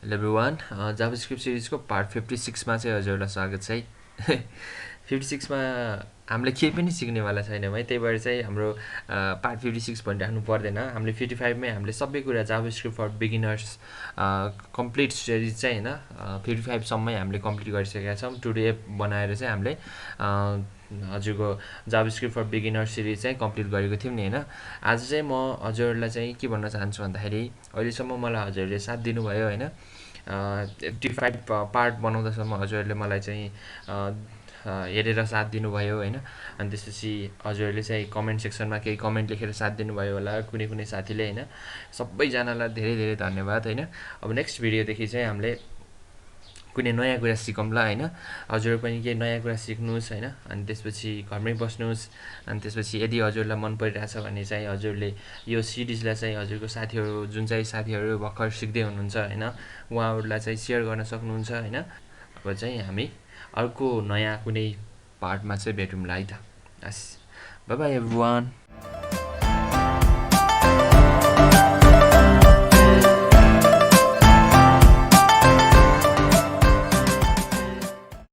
Hello everyone, JavaScript सिरिजको part 56 मा चाहिँ हजुरहरूलाई स्वागत छ है। 56 मा हामीले केही पनि सिक्नेवाला छैनौँ है, त्यही भएर चाहिँ हाम्रो पार्ट 56 भनिराख्नु पर्दैन। हामीले 55 मै हामीले सबै कुरा JavaScript for beginners complete series चाहिँ होइन 55 सम्मै हामीले कम्प्लिट गरिसकेका छौँ। टुडे बनाएर चाहिँ हामीले हजुरको जाभास्क्रिप्ट फर बिगिनर सिरिज चाहिँ कम्प्लिट गरेको थियौँ नि होइन। आज चाहिँ म हजुरहरूलाई चाहिँ के भन्न चाहन्छु भन्दाखेरि अहिलेसम्म मलाई हजुरहरूले साथ दिनुभयो होइन। 55 पार्ट बनाउँदासम्म हजुरहरूले मलाई चाहिँ हेरेर साथ दिनुभयो होइन। अनि त्यसपछि हजुरहरूले चाहिँ कमेन्ट सेक्सनमा केही कमेन्ट लेखेर साथ दिनुभयो होला कुनै कुनै साथीले होइन। सबैजनालाई धेरै धेरै धन्यवाद होइन। अब नेक्स्ट भिडियोदेखि चाहिँ हामीले कुनै नयाँ कुरा सिकौँला होइन। हजुर पनि केही नयाँ कुरा सिक्नुहोस् होइन। अनि त्यसपछि घरमै बस्नुहोस्। अनि त्यसपछि यदि हजुरलाई मन परिरहेछ भने चाहिँ हजुरले यो सिरिजलाई चाहिँ हजुरको साथीहरू जुन चाहिँ साथीहरू भर्खर सिक्दै हुनुहुन्छ होइन, उहाँहरूलाई चाहिँ सेयर गर्न सक्नुहुन्छ होइन। अब चाहिँ हामी अर्को नयाँ कुनै पार्टमा चाहिँ भेटौँला है त। हस्, बाइ बाइ एभ्रिवान।